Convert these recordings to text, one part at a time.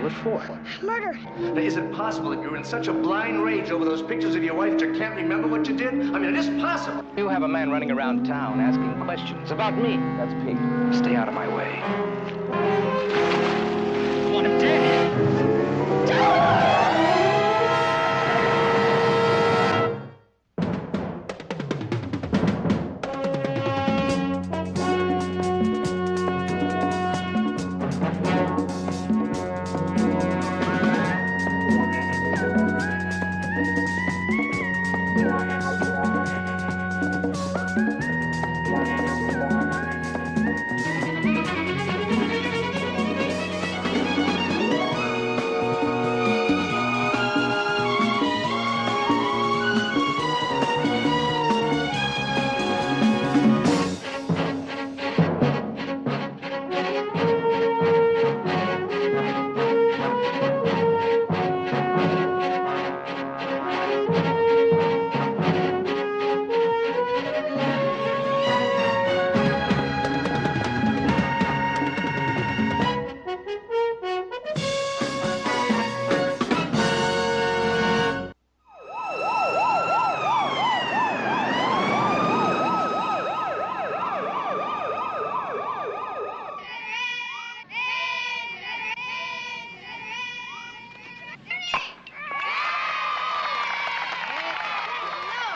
What for? Murder. Now, is it possible that you're in such a blind rage over those pictures of your wife that you can't remember what you did? I mean, it is possible. You have a man running around town asking questions about me. That's Pete. Stay out of my way. You want him dead?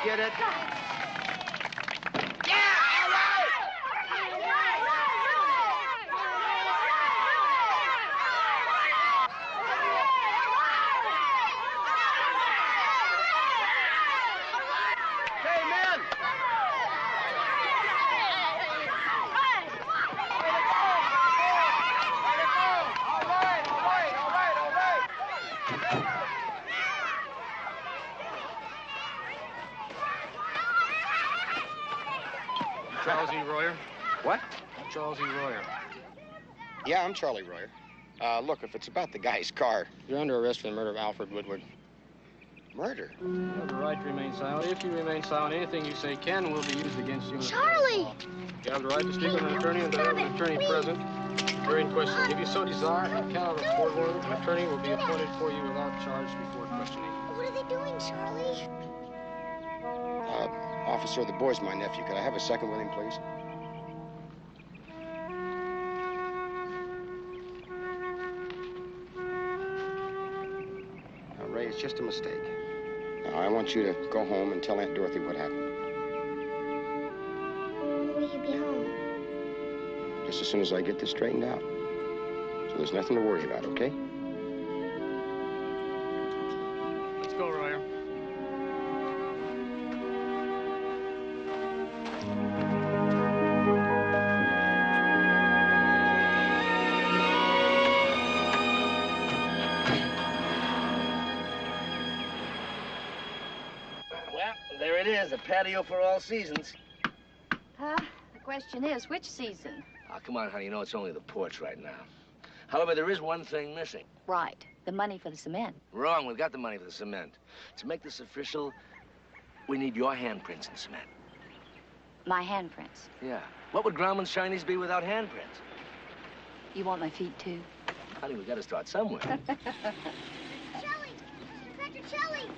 Get it? Charles E. Royer. What? Charles E. Royer. Yeah, I'm Charlie Royer. Look, if it's about the guy's car... You're under arrest for the murder of Alfred Woodward. Murder? You have the right to remain silent. If you remain silent, anything you say can and will be used against you. Charlie! You have the right to speak with an attorney and to have an attorney present during questioning. If you so desire, on account of a court order, an attorney will be appointed for you without charge before questioning. What are they doing, Charlie? Officer, the boy's my nephew. Could I have a second with him, please? Now, Ray, it's just a mistake. Now, I want you to go home and tell Aunt Dorothy what happened. When will you be home? Just as soon as I get this straightened out. So there's nothing to worry about, okay? Let's go, Royer. There it is, a patio for all seasons. The question is, which season? Oh, come on, honey, you know it's only the porch right now. However, there is one thing missing. Right, the money for the cement. Wrong, we've got the money for the cement. To make this official, we need your handprints in cement. My handprints. Yeah. What would Grauman's Shinies be without handprints? You want my feet, too? Honey, we gotta start somewhere. Petrocelli! Petrocelli!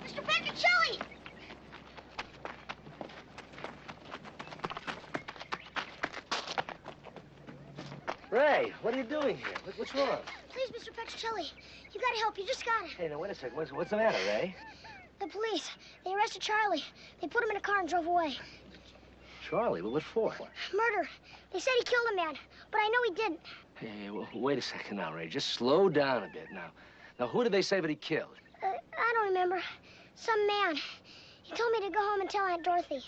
Mr. Petrocelli! Ray, what are you doing here? What's wrong? Please, Mr. Petrocelli, you gotta help. You just gotta. Hey, now, wait a second. What's the matter, Ray? The police, they arrested Charlie. They put him in a car and drove away. Charlie? What for? Murder. They said he killed a man, but I know he didn't. Hey, well, wait a second now, Ray. Just slow down a bit now. Who did they say that he killed? I don't remember. Some man. He told me to go home and tell Aunt Dorothy.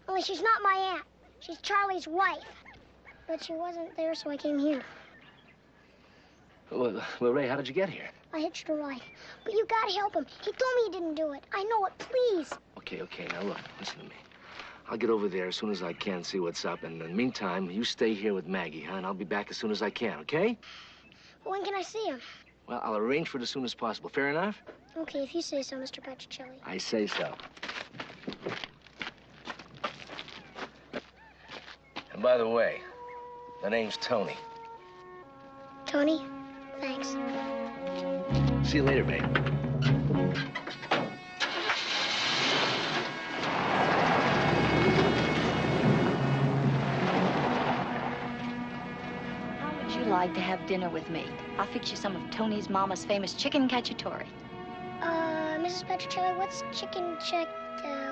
Only she's not my aunt. She's Charlie's wife. But she wasn't there, so I came here. Well, Ray, how did you get here? I hitched a ride. But you gotta help him. He told me he didn't do it. I know it. Please. Okay. Now, look, listen to me. I'll get over there as soon as I can, see what's up. And in the meantime, you stay here with Maggie, huh? And I'll be back as soon as I can, okay? When can I see him? Well, I'll arrange for it as soon as possible. Fair enough? Okay, if you say so, Mr. Petrocelli. I say so. And by the way, The name's Tony. Tony, thanks. See you later, babe. How would you like to have dinner with me? I'll fix you some of Tony's mama's famous chicken cacciatore. Mrs. Petrocelli, what's chicken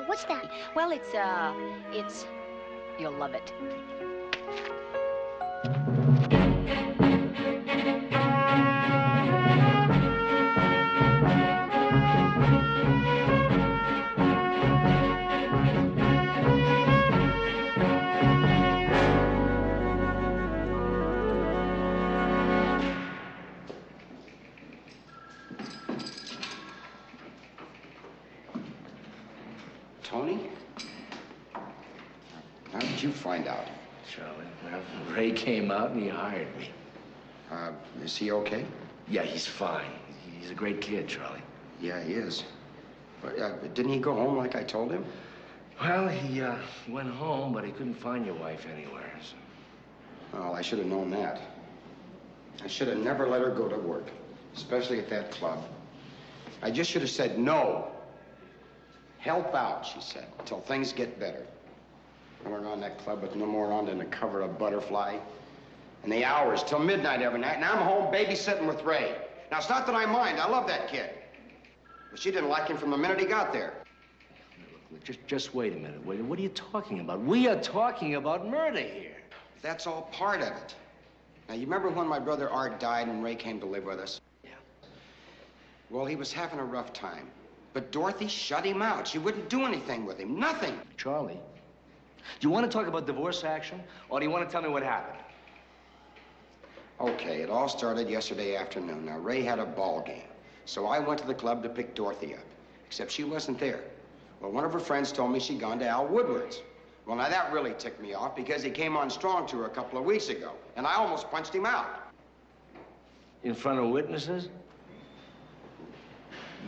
what's that? Well, you'll love it. Tony? How did you find out? Charlie, well, Ray came out and he hired me. Is he okay? Yeah, he's fine. He's a great kid, Charlie. Yeah, he is. But, didn't he go home like I told him? Well, he went home, but he couldn't find your wife anywhere. So. Well, I should have known that. I should have never let her go to work, especially at that club. I just should have said no. Help out, she said, until things get better. I went around that club with no more on than the cover of Butterfly. And the hours till midnight every night. And I'm home babysitting with Ray. Now, it's not that I mind. I love that kid. But she didn't like him from the minute he got there. Look, just wait a minute. Wait, what are you talking about? We are talking about murder here. That's all part of it. Now, you remember when my brother Art died and Ray came to live with us? Yeah. Well, he was having a rough time. But Dorothy shut him out. She wouldn't do anything with him. Nothing. Charlie, do you want to talk about divorce action, or do you want to tell me what happened? Okay, it all started yesterday afternoon. Now, Ray had a ball game. So I went to the club to pick Dorothy up, except she wasn't there. Well, one of her friends told me she'd gone to Al Woodward's. Well, now that really ticked me off because he came on strong to her a couple of weeks ago, and I almost punched him out. In front of witnesses?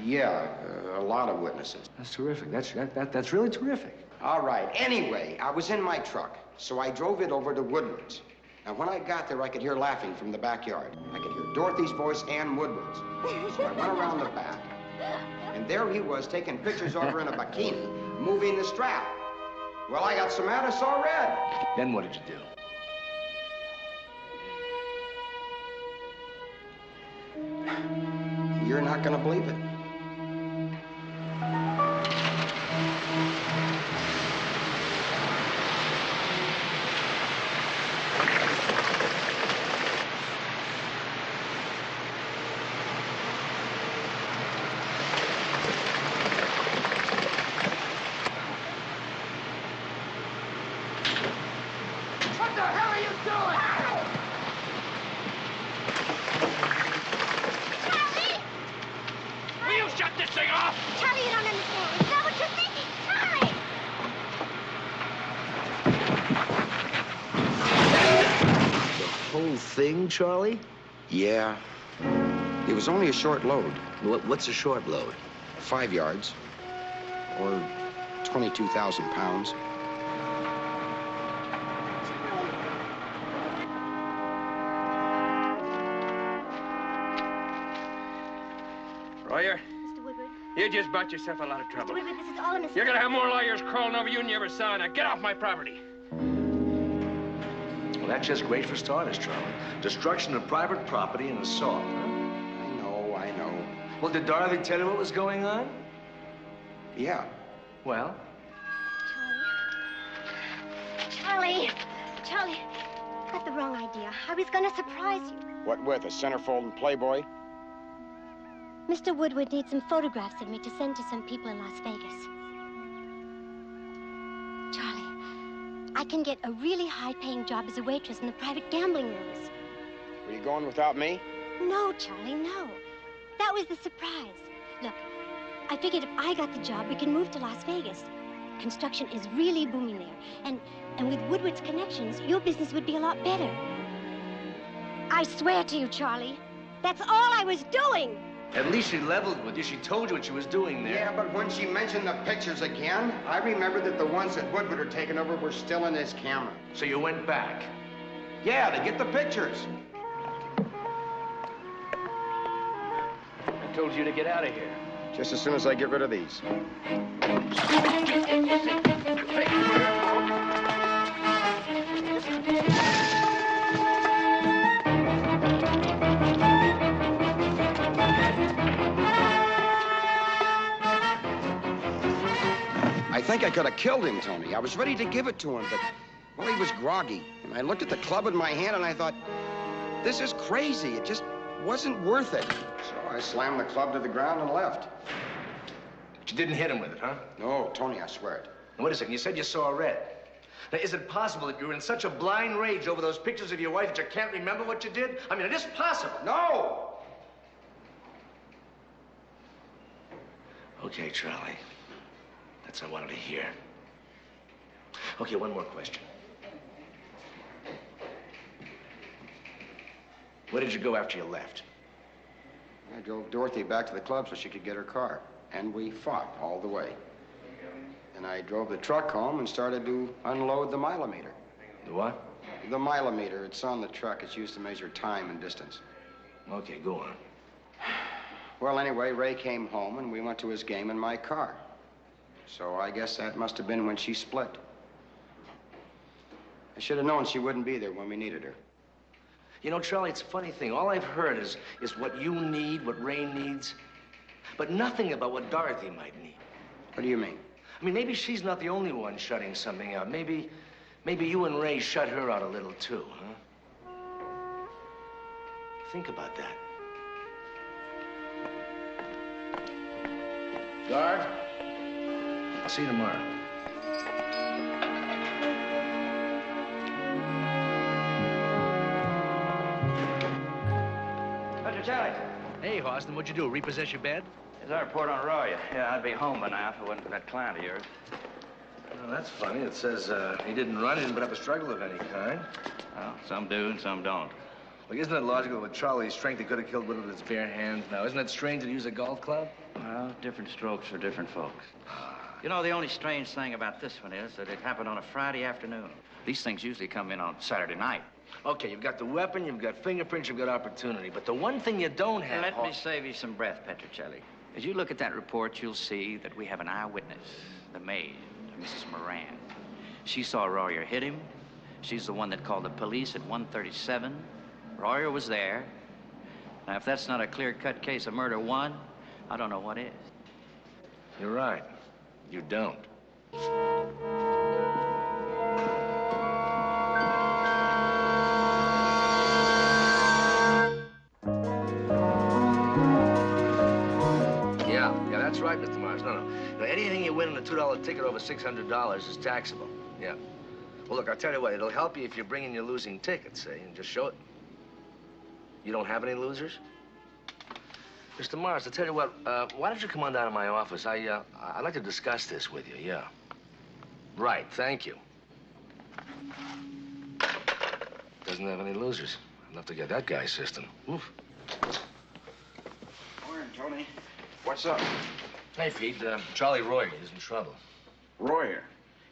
Yeah, a lot of witnesses. That's terrific. That's really terrific. All right. Anyway, I was in my truck, so I drove it over to Woodward's. And when I got there, I could hear laughing from the backyard. I could hear Dorothy's voice and Woodward's. So I went around the back, and there he was taking pictures of her in a bikini, moving the strap. Well, I got so mad I saw red. Then what did you do? You're not gonna believe it. What the hell are you doing? Charlie! Will you shut this thing off? Charlie, you don't understand. Is that what you're thinking? Charlie! The whole thing, Charlie? Yeah. It was only a short load. What's a short load? 5 yards. Or 22,000 pounds. Royer, Mr. Woodward. you just bought yourself a lot of trouble. Mr. Woodward, this is all a mistake. You're gonna have more lawyers crawling over you than you ever saw. Now get off my property. Well, that's just great for starters, Charlie. Destruction of private property and assault, huh? I know. Well, did Dorothy tell you what was going on? Yeah. Well? Charlie, I got the wrong idea. I was going to surprise you. What with, a centerfold and Playboy? Mr. Woodward needs some photographs of me to send to some people in Las Vegas. Charlie, I can get a really high-paying job as a waitress in the private gambling rooms. Are you going without me? No, Charlie, no. That was the surprise. Look, I figured if I got the job, we can move to Las Vegas. Construction is really booming there. And with Woodward's connections, your business would be a lot better. I swear to you, Charlie, that's all I was doing. At least she leveled with you. She told you what she was doing there. Yeah, but when she mentioned the pictures again, I remembered that the ones that Woodward had taken over were still in his camera. So you went back. Yeah, to get the pictures. I told you to get out of here. Just as soon as I get rid of these. I think I could have killed him, Tony. I was ready to give it to him, but, well, he was groggy. And I looked at the club in my hand and I thought, this is crazy. It just wasn't worth it. So I slammed the club to the ground and left. But you didn't hit him with it, huh? No, Tony, I swear it. Now, wait a second. You said you saw red. Now, is it possible that you're in such a blind rage over those pictures of your wife that you can't remember what you did? I mean, it is possible. No! Okay, Charlie. That's what I wanted to hear. Okay, one more question. Where did you go after you left? I drove Dorothy back to the club so she could get her car. And we fought all the way. And I drove the truck home and started to unload the milometer. The what? The milometer. It's on the truck. It's used to measure time and distance. Okay, go on. Well, anyway, Ray came home and we went to his game in my car. So I guess that must have been when she split. I should have known she wouldn't be there when we needed her. You know, Charlie, it's a funny thing. All I've heard is what you need, what Ray needs, but nothing about what Dorothy might need. What do you mean? I mean, maybe she's not the only one shutting something out. Maybe you and Ray shut her out a little too, huh? Think about that. Guard, I'll see you tomorrow. Petrocelli. Hey, Houston, what'd you do? Repossess your bed? Here's our report on Roy. Yeah, I'd be home by now if it wasn't for that client of yours. Well, that's funny. It says he didn't run, he didn't put up a struggle of any kind. Well, some do and some don't. Well, isn't it logical that with Charlie's strength he could have killed Wood with his bare hands? Now, isn't it strange that he used a golf club? Well, different strokes for different folks. You know, the only strange thing about this one is that it happened on a Friday afternoon. These things usually come in on Saturday night. Okay, you've got the weapon, you've got fingerprints, you've got opportunity. But the one thing you don't have... Let me save you some breath, Petrocelli. As you look at that report, you'll see that we have an eyewitness, the maid, Mrs. Moran. She saw Royer hit him. She's the one that called the police at 1:37. Royer was there. Now, if that's not a clear-cut case of murder one, I don't know what is. You're right. You don't. Yeah, that's right, Mr. Mars. No. Now, anything you win on a $2 ticket over $600 is taxable. Yeah. Well, look, I'll tell you what, it'll help you if you bring in your losing tickets, see, and just show it. You don't have any losers? Mr. Mars, I'll tell you what, why don't you come on down to my office? I'd like to discuss this with you, yeah. Right, thank you. Doesn't have any losers. I'd love to get that guy's system. Oof. Morning, Tony. What's up? Hey, Pete, Charlie Royer is in trouble. Royer.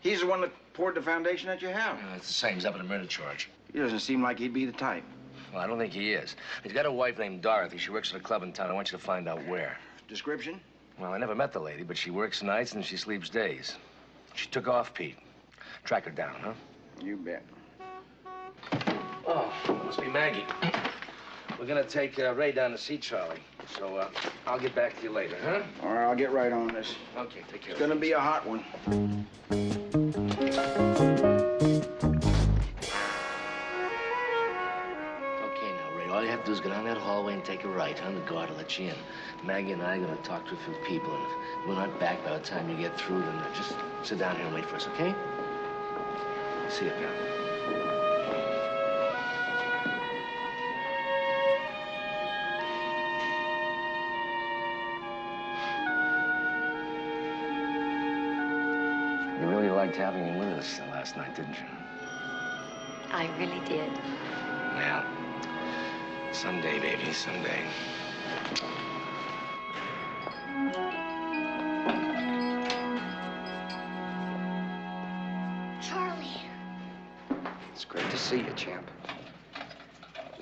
He's the one that poured the foundation that you have. It's the same. He's up on a murder charge. He doesn't seem like he'd be the type. Well, I don't think he is. He's got a wife named Dorothy. She works at a club in town. I want you to find out where. Description? Well, I never met the lady, but she works nights and she sleeps days. She took off, Pete. Track her down, huh? You bet. Oh, must be Maggie. We're gonna take Ray down to see Charlie. So, I'll get back to you later, huh? All right, I'll get right on this. Okay, take care. It's gonna be a hot one. All you have to do is go down that hallway and take a right, huh? The guard will let you in. Maggie and I are going to talk to a few people, and if we're not back by the time you get through, then just sit down here and wait for us, okay? See you, pal. You really liked having him with us last night, didn't you? I really did. Yeah. Someday, baby, someday. Charlie. It's great to see you, champ.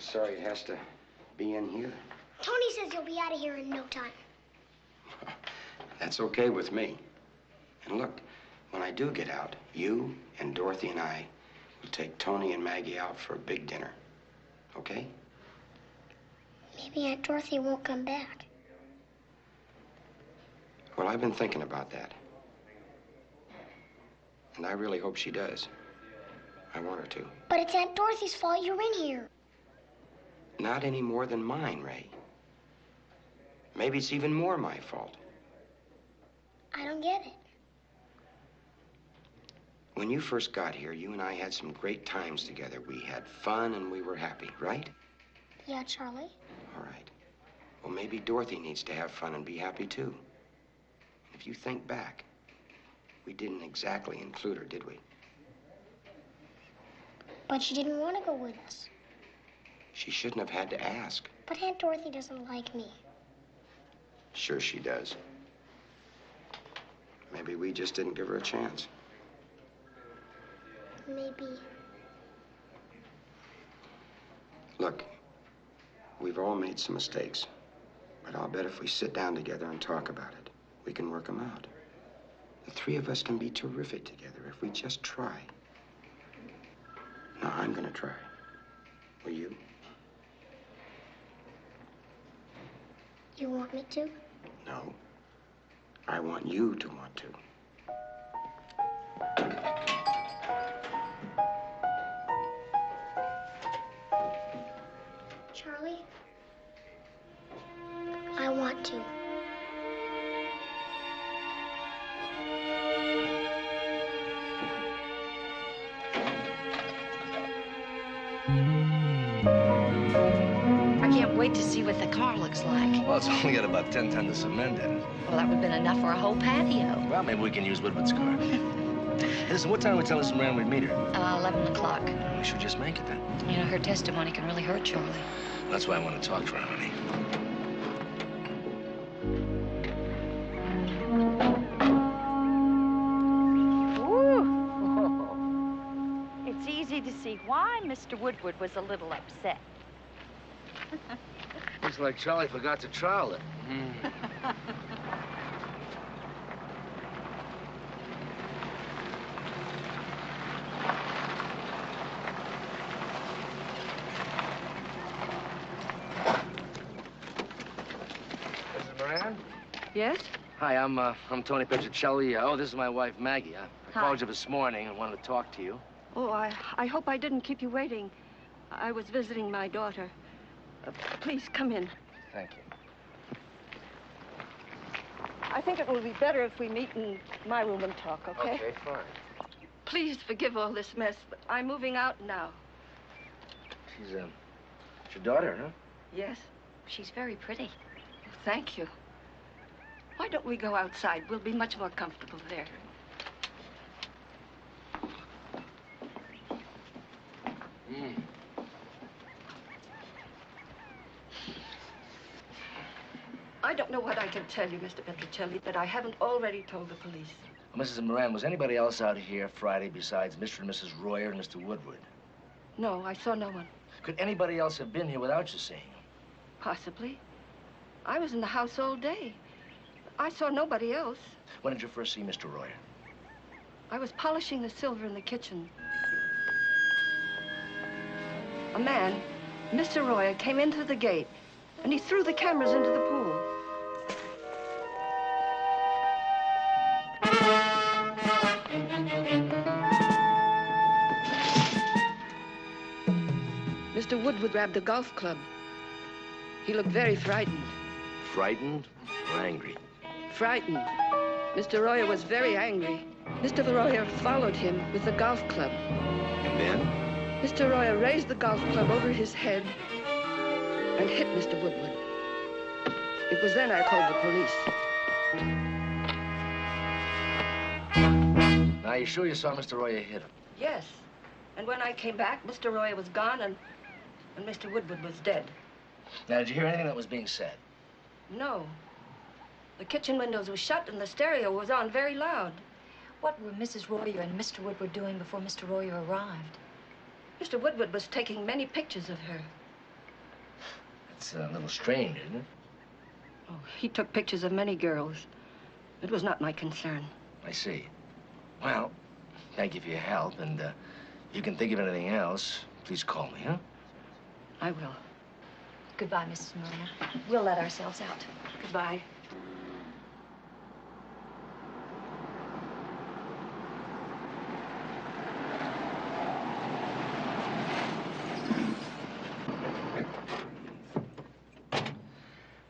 sorry it has to be in here. Tony says you'll be out of here in no time. That's okay with me. And look, when I do get out, you and Dorothy and I will take Tony and Maggie out for a big dinner. Okay? Maybe Aunt Dorothy won't come back. Well, I've been thinking about that. And I really hope she does. I want her to. But it's Aunt Dorothy's fault you're in here. Not any more than mine, Ray. Maybe it's even more my fault. I don't get it. When you first got here, you and I had some great times together. We had fun and we were happy, right? Yeah, Charlie? All right. Well, maybe Dorothy needs to have fun and be happy, too. And if you think back, we didn't exactly include her, did we? But she didn't want to go with us. She shouldn't have had to ask. But Aunt Dorothy doesn't like me. Sure she does. Maybe we just didn't give her a chance. Maybe. Look, we've all made some mistakes. But I'll bet if we sit down together and talk about it, we can work them out. The three of us can be terrific together if we just try. Now, I'm gonna try. Will you? You want me to? No. I want you to want to. Charlie? I want to. I can't wait to see what the car looks like. Well, it's only got about 10 tons of cement in it. Well, that would have been enough for a whole patio. Well, maybe we can use Woodward's car. Listen, what time we tell us Moran we'd meet her? 11 o'clock. We should just make it then. You know, her testimony can really hurt Charlie. That's why I want to talk to her, honey. It's easy to see why Mr. Woodward was a little upset. Looks like Charlie forgot to trowel it. Mrs. Moran? Yes? Hi, I'm Tony Petrocelli. Oh, this is my wife, Maggie. I Hi. called you this morning and wanted to talk to you. Oh, I hope I didn't keep you waiting. I was visiting my daughter. Please come in. Thank you. I think it will be better if we meet in my room and talk, okay? Okay, fine. Please forgive all this mess, but I'm moving out now. She's your daughter, huh? Yes? She's very pretty. Thank you. Why don't we go outside? We'll be much more comfortable there. I don't know what I can tell you, Mr. Petrocelli, that I haven't already told the police. Well, Mrs. Moran, was anybody else out here Friday besides Mr. and Mrs. Royer and Mr. Woodward? No, I saw no one. Could anybody else have been here without you seeing him? Possibly. I was in the house all day. I saw nobody else. When did you first see Mr. Royer? I was polishing the silver in the kitchen. A man, Mr. Royer, came in through the gate, and he threw the cameras into the pool. Mr. Woodward grabbed the golf club. He looked very frightened. Frightened or angry? Frightened. Mr. Royer was very angry. Mr. Royer followed him with the golf club. And then? Mr. Royer raised the golf club over his head and hit Mr. Woodward. It was then I called the police. Now, you sure you saw Mr. Royer hit him? Yes. And when I came back, Mr. Royer was gone and Mr. Woodward was dead. Now, did you hear anything that was being said? No. The kitchen windows were shut and the stereo was on very loud. What were Mrs. Royer and Mr. Woodward doing before Mr. Royer arrived? Mr. Woodward was taking many pictures of her. It's a little strange, isn't it? Oh, he took pictures of many girls. It was not my concern. I see. Well, thank you for your help, and if you can think of anything else, please call me, huh? I will. Goodbye, Mrs. Moran. We'll let ourselves out. Goodbye.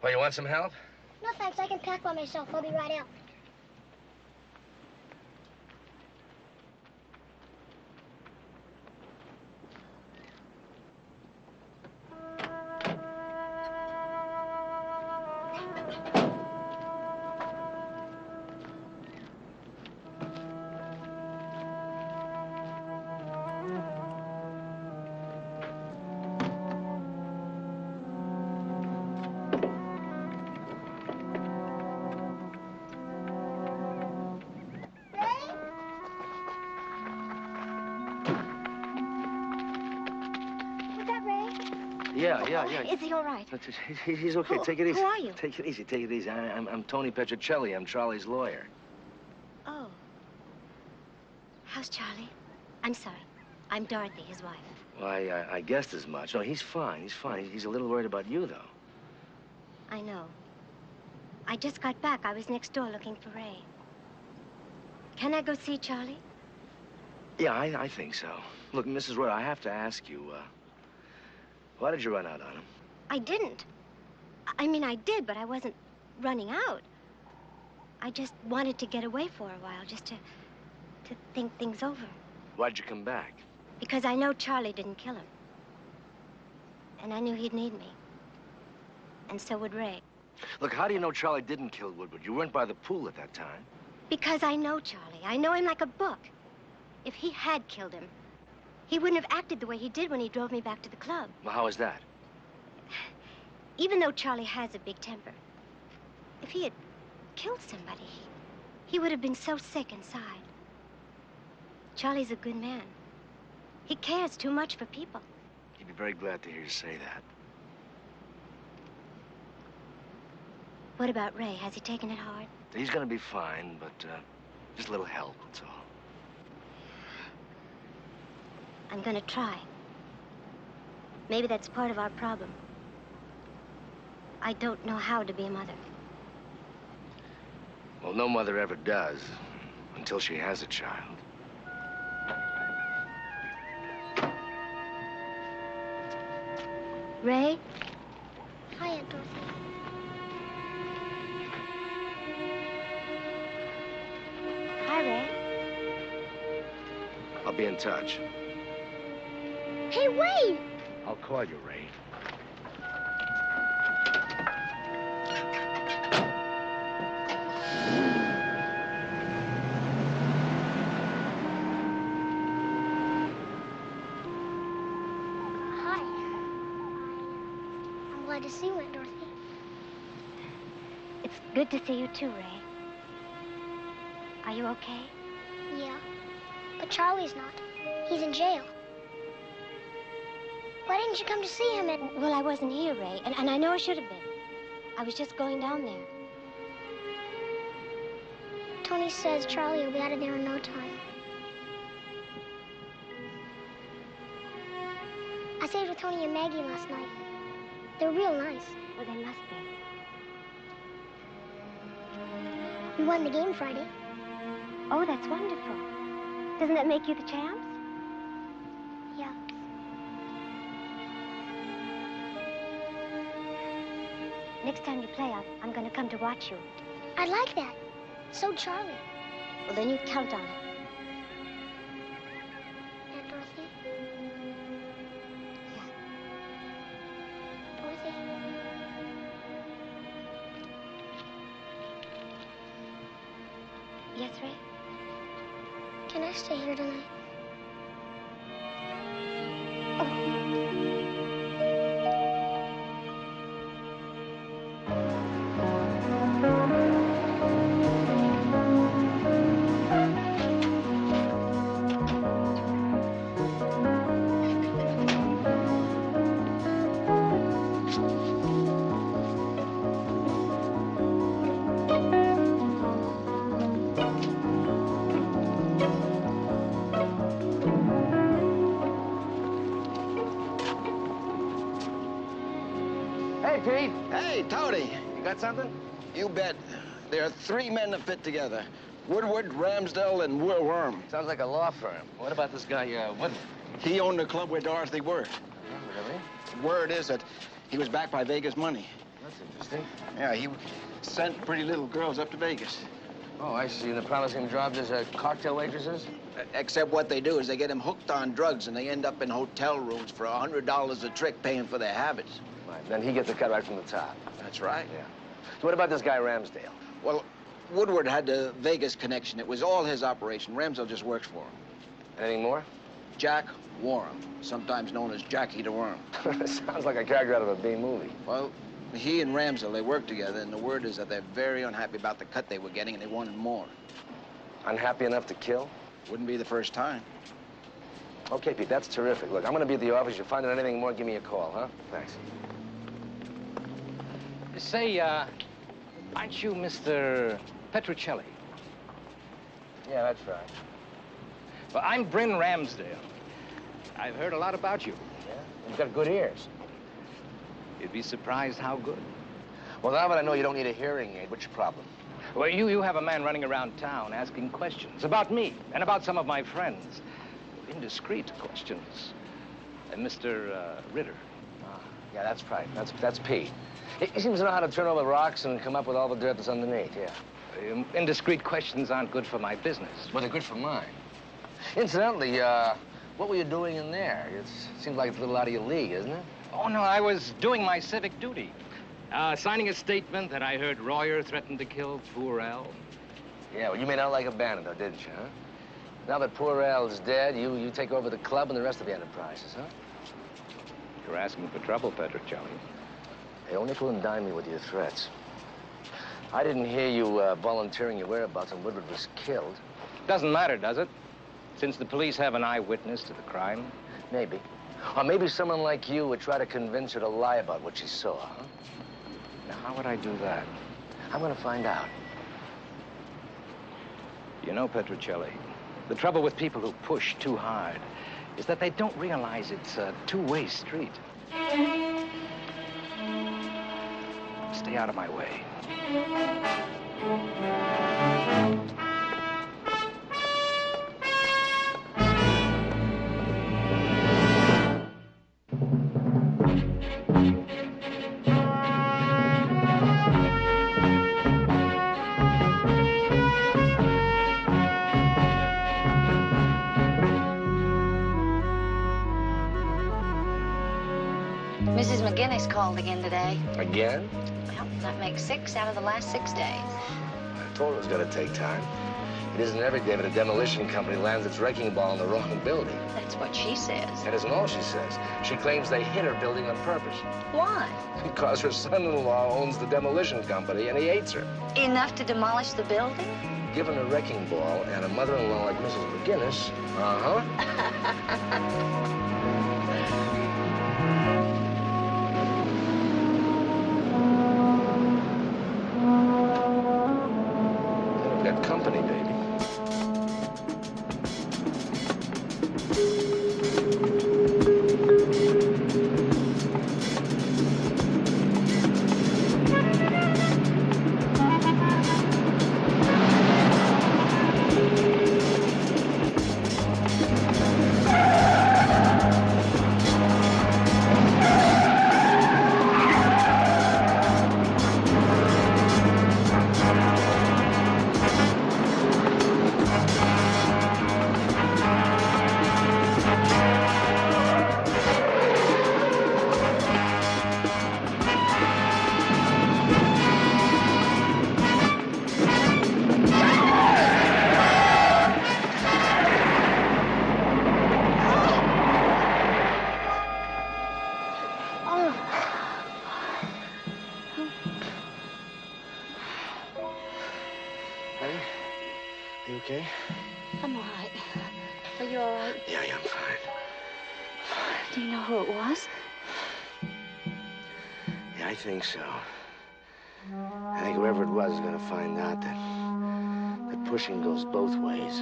Well, you want some help? No, thanks. I can pack by myself. I'll be right out. Yeah. Is he all right? He's okay. Take it easy. Who are you? Take it easy. I'm Tony Petrocelli. I'm Charlie's lawyer. Oh. How's Charlie? I'm sorry. I'm Dorothy, his wife. Well, I guessed as much. Oh, he's fine. He's a little worried about you, though. I know. I just got back. I was next door looking for Ray. Can I go see Charlie? Yeah, I think so. Look, Mrs. Roy, I have to ask you, why did you run out on him? I didn't. I mean, I did, but I wasn't running out. I just wanted to get away for a while, just to think things over. Why'd you come back? Because I know Charlie didn't kill him. And I knew he'd need me. And so would Ray. Look, how do you know Charlie didn't kill Woodward? You weren't by the pool at that time. Because I know Charlie. I know him like a book. If he had killed him, he wouldn't have acted the way he did when he drove me back to the club. Well, how is that? Even though Charlie has a big temper, if he had killed somebody, he would have been so sick inside. Charlie's a good man. He cares too much for people. He'd be very glad to hear you say that. What about Ray? Has he taken it hard? He's gonna be fine, but just a little help, that's all. I'm gonna try. Maybe that's part of our problem. I don't know how to be a mother. Well, no mother ever does, until she has a child. Ray? Hi, Aunt Dorothy. Hi, Ray. I'll be in touch. Hey, wait! I'll call you, Ray. Hi. I'm glad to see you, Aunt Dorothy. It's good to see you too, Ray. Are you okay? Yeah. But Charlie's not. He's in jail. Why didn't you come to see him? Well, I wasn't here, Ray, and I know I should have been. I was just going down there. Tony says Charlie will be out of there in no time. I stayed with Tony and Maggie last night. They're real nice. Well, they must be. We won the game Friday. Oh, that's wonderful. Doesn't that make you the champs? Yeah. Next time you play, I'm going to come to watch you. I'd like that. So Charlie. Well, then you count on it. Aunt Dorothy? Yeah. Dorothy? Yes, Ray? Can I stay here tonight? Pete? Hey, Tony. You got something? You bet. There are 3 men that fit together. Woodward, Ramsdell, and Will Worm. Sounds like a law firm. What about this guy, Woodward? He owned the club where Dorothy worked. Really? Word is that he was backed by Vegas money. That's interesting. Yeah, he sent pretty little girls up to Vegas. Oh, I see. And the promising jobs as cocktail waitresses? Except what they do is they get them hooked on drugs and they end up in hotel rooms for $100 a trick paying for their habits. Right. Then he gets the cut right from the top. That's right. Yeah. So what about this guy, Ramsdale? Well, Woodward had the Vegas connection. It was all his operation. Ramsdell just works for him. Anything more? Jack Warren, sometimes known as Jackie the Worm. Sounds like a character out of a B movie. Well, he and Ramsdell, they work together, and the word is that they're very unhappy about the cut they were getting, and they wanted more. Unhappy enough to kill? Wouldn't be the first time. Okay, Pete, that's terrific. Look, I'm going to be at the office. If you find out anything more, give me a call, huh? Thanks. Say, aren't you Mr. Petrocelli? Yeah, that's right. Well, I'm Bryn Ramsdale. I've heard a lot about you. Yeah? You've got good ears. You'd be surprised how good. Well, now that I know you don't need a hearing aid, what's your problem? Well, you have a man running around town asking questions about me and about some of my friends. Indiscreet questions. And Mr. Ritter. Yeah, that's right. That's Pete. He seems to know how to turn over rocks and come up with all the dirt that's underneath, yeah. Indiscreet questions aren't good for my business. Well, they're good for mine. Incidentally, what were you doing in there? It seems like it's a little out of your league, isn't it? Oh, no, I was doing my civic duty. Signing a statement that I heard Royer threatened to kill poor Al. Yeah, well, you made out like a bandit, though, didn't you, huh? Now that poor Al's dead, you take over the club and the rest of the enterprises, huh? You're asking for trouble, Petrocelli. Hey, don't nickel and dime me with your threats. I didn't hear you volunteering your whereabouts when Woodward was killed. Doesn't matter, does it? Since the police have an eyewitness to the crime. Maybe. Or maybe someone like you would try to convince her to lie about what she saw, huh? Now, how would I do that? I'm gonna find out. You know, Petrocelli, the trouble with people who push too hard is that they don't realize it's a two-way street. Stay out of my way. Mrs. McGinnis called again today. Again? Well, that makes 6 out of the last 6 days. I told her it was gonna take time. It isn't every day that a demolition company lands its wrecking ball in the wrong building. That's what she says. That isn't all she says. She claims they hit her building on purpose. Why? Because her son-in-law owns the demolition company and he hates her. Enough to demolish the building? Given a wrecking ball and a mother-in-law like Mrs. McGinnis, We've got company, baby. Honey, are you okay? I'm all right. Are you all right? Yeah, I'm fine. Do you know who it was? Yeah, I think so. I think whoever it was is gonna find out that pushing goes both ways.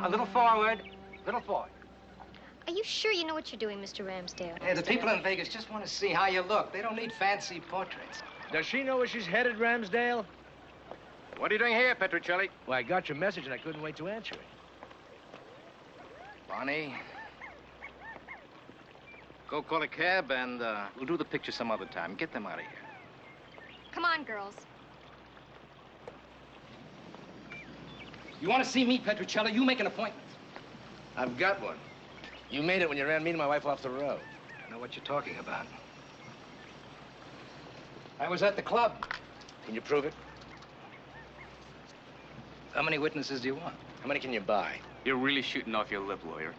A little forward. Little forward. Are you sure you know what you're doing, Mr. Ramsdale? Hey, the people in Vegas just want to see how you look. They don't need fancy portraits. Does she know where she's headed, Ramsdale? What are you doing here, Petrocelli? Well, I got your message and I couldn't wait to answer it. Bonnie, go call a cab and we'll do the picture some other time. Get them out of here. Come on, girls. You want to see me, Petrocelli? You make an appointment. I've got one. You made it when you ran me and my wife off the road. I know what you're talking about. I was at the club. Can you prove it? How many witnesses do you want? How many can you buy? You're really shooting off your lip, lawyer.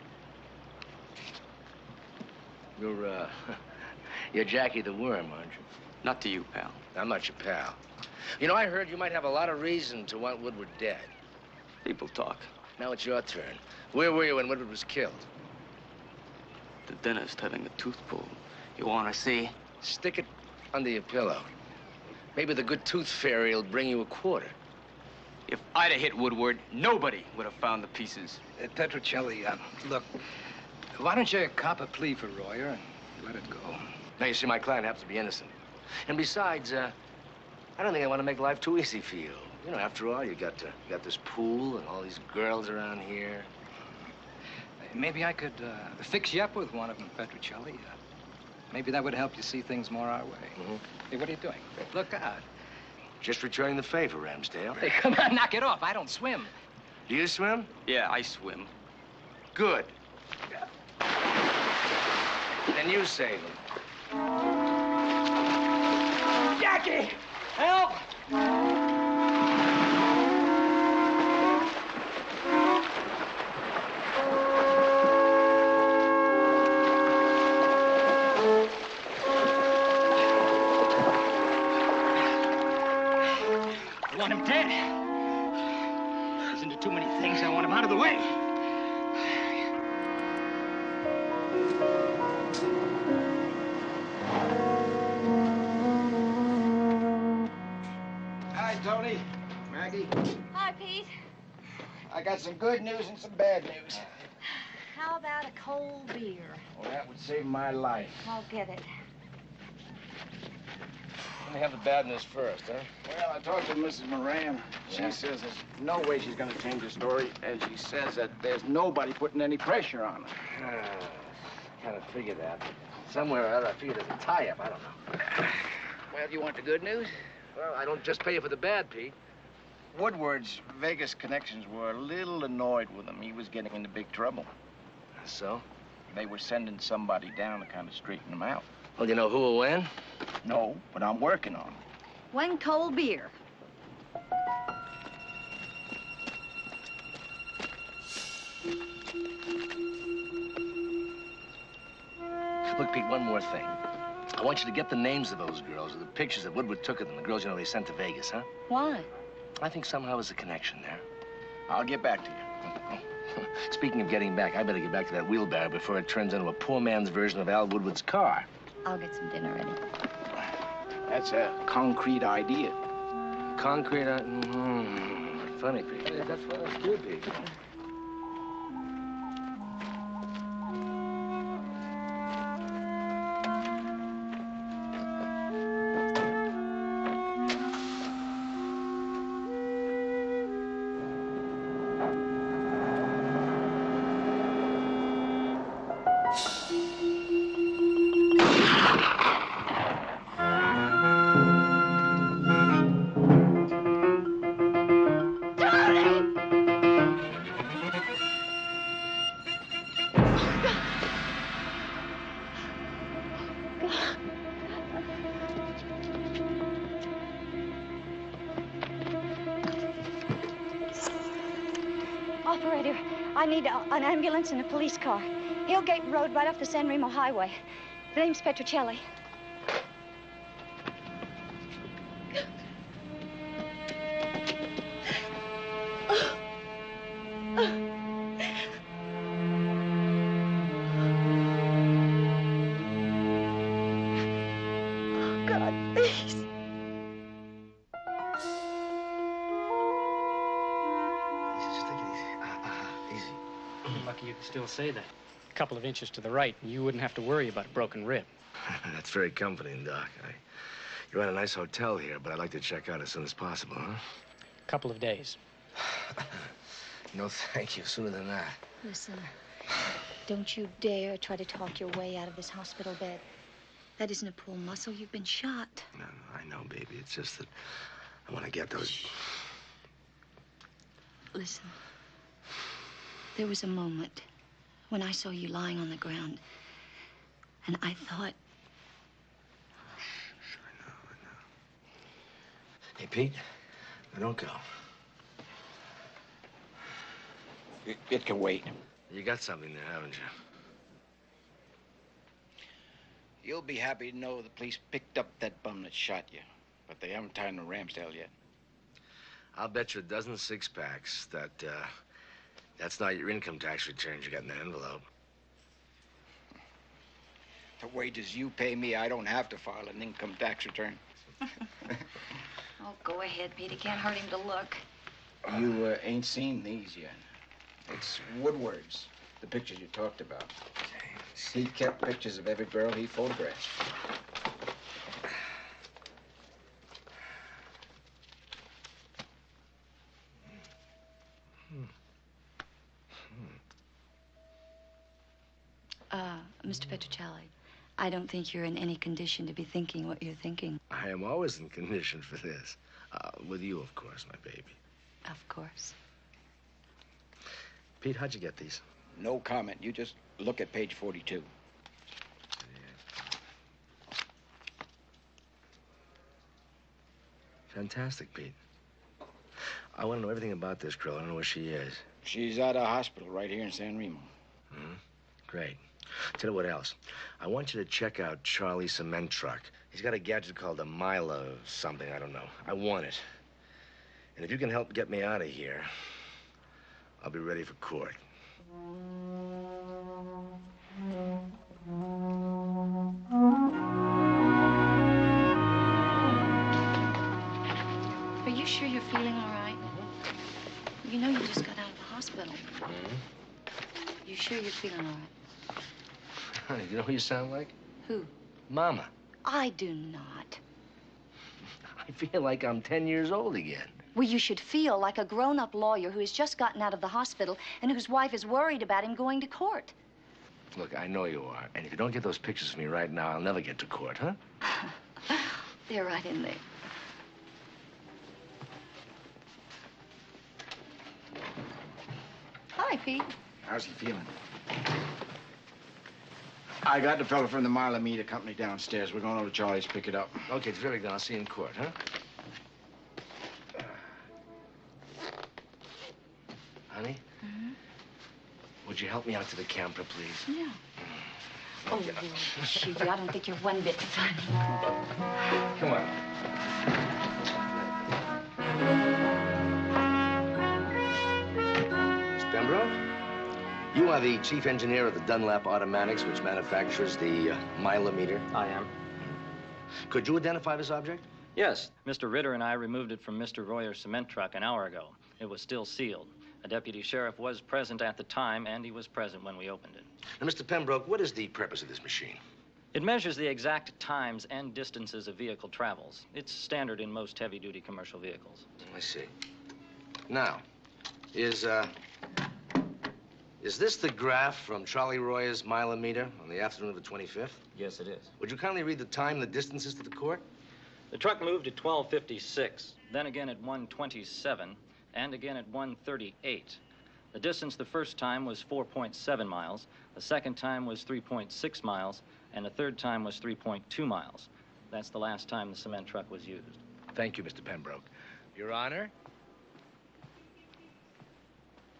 You're Jackie the Worm, aren't you? Not to you, pal. I'm not your pal. You know, I heard you might have a lot of reason to want Woodward dead. People talk. Now it's your turn. Where were you when Woodward was killed? The dentist having a tooth pulled. You want to see? Stick it under your pillow. Maybe the good tooth fairy will bring you a quarter. If I'd have hit Woodward, nobody would have found the pieces. Petrocelli, look, why don't you cop a plea for Royer and let it go? Now, you see, my client happens to be innocent. And besides, I don't think I want to make life too easy for you. You know, after all, you got this pool and all these girls around here. Maybe I could fix you up with one of them, Petrocelli. Maybe that would help you see things more our way. Mm-hmm. Hey, what are you doing? Look out. Just returning the favor, Ramsdale. Hey, come on, knock it off. I don't swim. Do you swim? Yeah, I swim. Good. Then you save him. Jackie! Help! I want him dead. He's into too many things. I want him out of the way. Hi, Tony. Maggie. Hi, Pete. I got some good news and some bad news. How about a cold beer? Well, that would save my life. I'll get it. Let me have the bad news first, huh? Well, I talked to Mrs. Moran. She says there's no way she's going to change her story, and she says that there's nobody putting any pressure on her. Kind of figured that. Somewhere or other, I figured there's a tie-up. I don't know. Well, you want the good news? Well, I don't just pay you for the bad, Pete. Woodward's Vegas connections were a little annoyed with him. He was getting into big trouble. So? They were sending somebody down to kind of straighten him out. Well, you know who or when? No, but I'm working on it. One cold beer. Look, Pete, one more thing. I want you to get the names of those girls, or the pictures that Woodward took of them, the girls, you know, they sent to Vegas, huh? Why? I think somehow there's a connection there. I'll get back to you. Speaking of getting back, I better get back to that wheelbarrow before it turns into a poor man's version of Al Woodward's car. I'll get some dinner ready. That's a concrete idea. Concrete, funny, Pete. That's what I do, Pete. Operator, I need an ambulance and a police car. Hillgate Road, right off the San Remo Highway. The name's Petrocelli. Oh, God, please. Just take it easy. Easy. lucky you can still say that. A couple of inches to the right, and you wouldn't have to worry about a broken rib. That's very comforting, Doc. You're at a nice hotel here, but I'd like to check out as soon as possible, huh? A couple of days. No, thank you. Sooner than that. Listen, don't you dare try to talk your way out of this hospital bed. That isn't a pull muscle. You've been shot. No, I know, baby. It's just that I want to get those... Shh. Listen. There was a moment when I saw you lying on the ground, and I thought... I know. Hey, Pete, now don't go. It can wait. You got something there, haven't you? You'll be happy to know the police picked up that bum that shot you, but they haven't tied him to Ramsdale yet. I'll bet you a dozen six-packs that, that's not your income tax returns you got in the envelope. The wages you pay me, I don't have to file an income tax return. Oh, go ahead, Pete. It can't hurt him to look. You ain't seen these yet. It's Woodward's, the pictures you talked about. He kept pictures of every girl he photographed. Mr. Petrocelli, I don't think you're in any condition to be thinking what you're thinking. I am always in condition for this. With you, of course, my baby. Of course. Pete, how'd you get these? No comment. You just look at page 42. Fantastic, Pete. I want to know everything about this girl. I don't know where she is. She's at a hospital right here in San Remo. Hmm? Great. Tell you what else. I want you to check out Charlie's cement truck. He's got a gadget called a Mila something. I don't know. I want it. And if you can help get me out of here, I'll be ready for court. Are you sure you're feeling all right? You know you just got out of the hospital. You sure you're feeling all right? Honey, you know who you sound like? Who? Mama. I do not. I feel like I'm 10 years old again. Well, you should feel like a grown-up lawyer who has just gotten out of the hospital and whose wife is worried about him going to court. Look, I know you are. And if you don't get those pictures of me right now, I'll never get to court, huh? They're right in there. Hi, Pete. How's he feeling? I got the fellow from the Mila Meter Company downstairs. We're going over to Charlie's to pick it up. Okay, it's very good. I'll see you in court, huh? Honey? Would you help me out to the camper, please? Yeah. Oh, shoot, I don't think you're one bit funny. Come on. Miss Pembroke? You are the chief engineer of the Dunlap Automatics, which manufactures the Mila meter. I am. Could you identify this object? Yes. Mr. Ritter and I removed it from Mr. Royer's cement truck an hour ago. It was still sealed. A deputy sheriff was present at the time, and he was present when we opened it. Now, Mr. Pembroke, what is the purpose of this machine? It measures the exact times and distances a vehicle travels. It's standard in most heavy-duty commercial vehicles. I see. Now, is this the graph from Charlie Royer's Mila meter on the afternoon of the 25th? Yes, it is. Would you kindly read the time and the distances to the court? The truck moved at 12:56, then again at 1:27, and again at 1:38. The distance the first time was 4.7 miles, the second time was 3.6 miles, and the third time was 3.2 miles. That's the last time the cement truck was used. Thank you, Mr. Pembroke. Your Honor,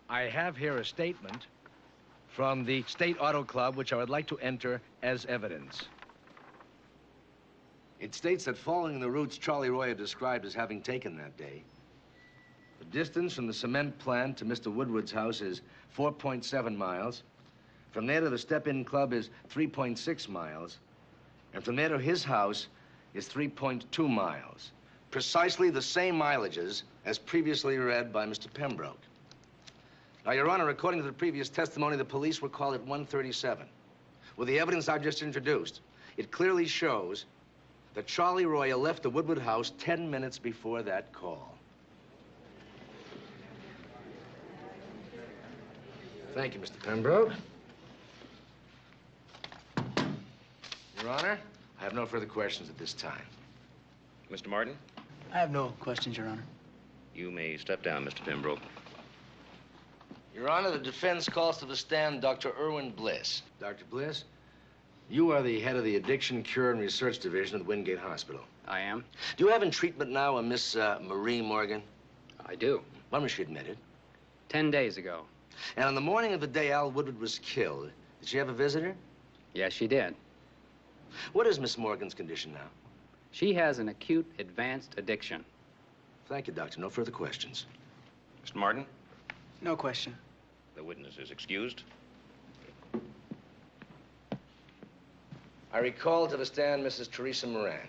I have here a statement from the State Auto Club, which I would like to enter as evidence. It states that following the routes Charlie Royer described as having taken that day, the distance from the cement plant to Mr. Woodward's house is 4.7 miles. From there to the Step-In Club is 3.6 miles. And from there to his house is 3.2 miles. Precisely the same mileages as previously read by Mr. Pembroke. Your Honor, according to the previous testimony, the police were called at 1:37. With the evidence I've just introduced, it clearly shows that Charlie Royer left the Woodward house 10 minutes before that call. Thank you, Mr. Pembroke. Your Honor, I have no further questions at this time. Mr. Martin? I have no questions, Your Honor. You may step down, Mr. Pembroke. Your Honor, the defense calls to the stand Dr. Irwin Bliss. Dr. Bliss, you are the head of the Addiction, Cure, and Research Division at the Wingate Hospital. I am. Do you have in treatment now a Miss Marie Morgan? I do. When was she admitted? 10 days ago. And on the morning of the day Al Woodward was killed, did she have a visitor? Yes, she did. What is Miss Morgan's condition now? She has an acute advanced addiction. Thank you, Doctor. No further questions. Mr. Martin? No question. The witness is excused. I recall to the stand Mrs. Teresa Moran.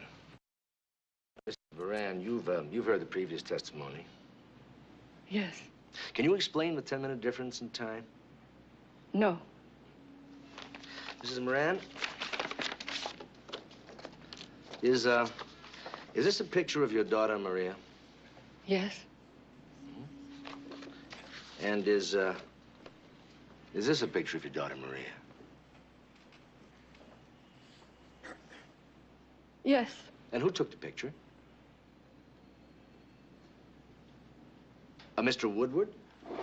Mrs. Moran, you've heard the previous testimony. Yes. Can you explain the 10-minute difference in time? No. Mrs. Moran, is this a picture of your daughter, Maria? Yes. And is this a picture of your daughter, Maria? Yes. And who took the picture? Mr. Woodward?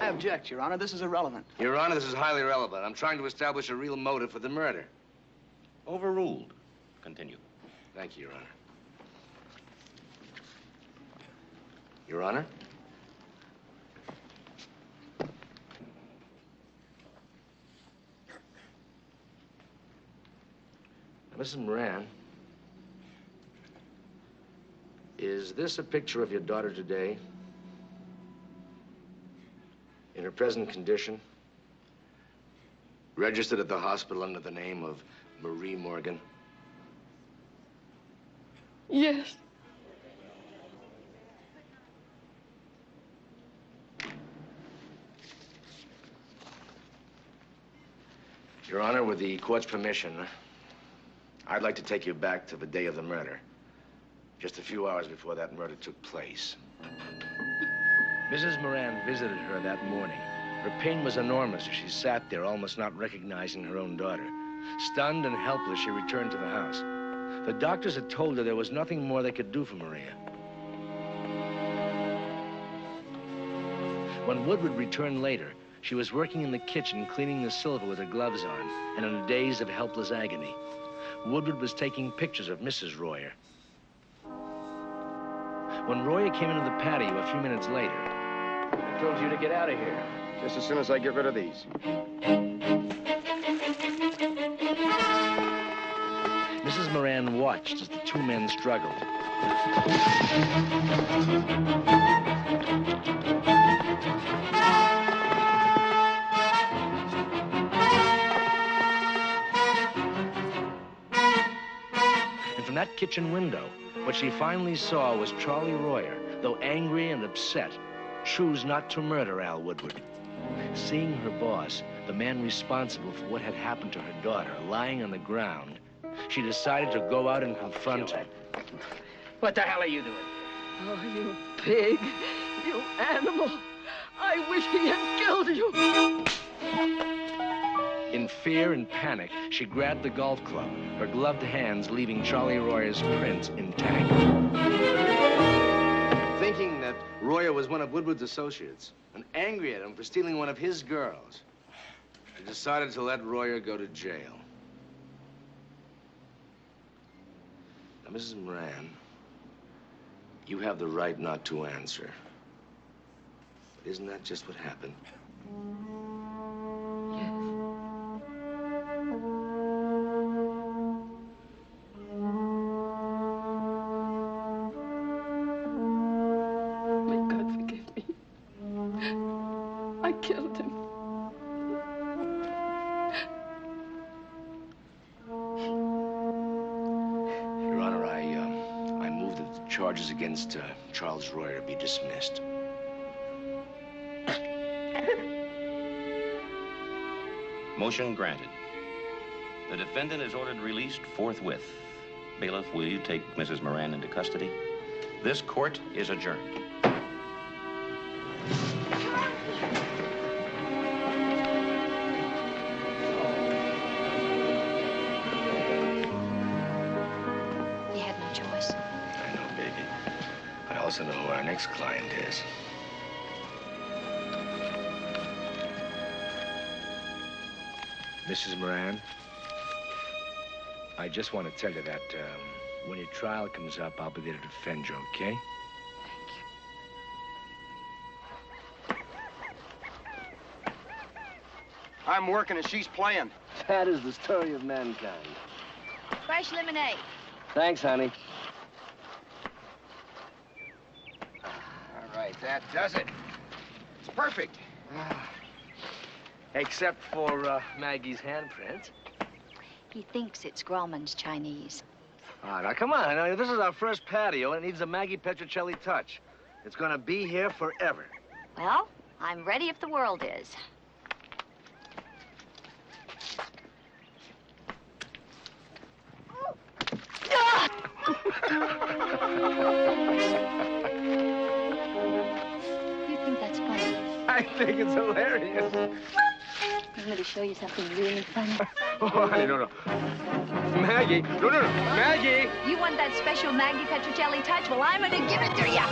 I object, Your Honor. This is irrelevant. Your Honor, this is highly relevant. I'm trying to establish a real motive for the murder. Overruled. Continue. Thank you, Your Honor. Your Honor? Now, Mrs. Moran, is this a picture of your daughter today? In her present condition? Registered at the hospital under the name of Marie Morgan? Yes. Your Honor, with the court's permission, I'd like to take you back to the day of the murder. Just a few hours before that murder took place. Mrs. Moran visited her that morning. Her pain was enormous as she sat there, almost not recognizing her own daughter. Stunned and helpless, she returned to the house. The doctors had told her there was nothing more they could do for Maria. When Woodward returned later, she was working in the kitchen, cleaning the silver with her gloves on, and in a daze of helpless agony. Woodward was taking pictures of Mrs. Royer. When Royer came into the patio a few minutes later, I told you to get out of here. Just as soon as I get rid of these. Mrs. Moran watched as the two men struggled. And from that kitchen window, what she finally saw was Charlie Royer, though angry and upset, choose not to murder Al Woodward. Seeing her boss, the man responsible for what had happened to her daughter, lying on the ground, she decided to go out and confront him. What the hell are you doing? Oh, you pig. You animal. I wish he had killed you. In fear and panic, she grabbed the golf club, her gloved hands leaving Charlie Royer's prints intact. Thinking that Royer was one of Woodward's associates and angry at him for stealing one of his girls, she decided to let Royer go to jail. Now, Mrs. Moran, you have the right not to answer. But isn't that just what happened? May God forgive me. I killed him. Your Honor, I move that the charges against Charles Royer be dismissed. Motion granted. The defendant is ordered released forthwith. Bailiff, will you take Mrs. Moran into custody? This court is adjourned. You had no choice. I know, baby. I also know who our next client is. Mrs. Moran, I just want to tell you that when your trial comes up, I'll be there to defend you, okay? I'm working and she's playing. That is the story of mankind. Fresh lemonade. Thanks, honey. All right, that does it. It's perfect. Except for Maggie's handprint. He thinks it's Grauman's Chinese. Ah, now, come on. Now, this is our first patio, and it needs a Maggie Petrocelli touch. It's going to be here forever. Well, I'm ready if the world is. You think that's funny? I think it's hilarious. I'm going to show you something really funny. Oh, honey, no. Maggie. No. Maggie! You want that special Maggie Petrocelli touch? Well, I'm going to give it to you.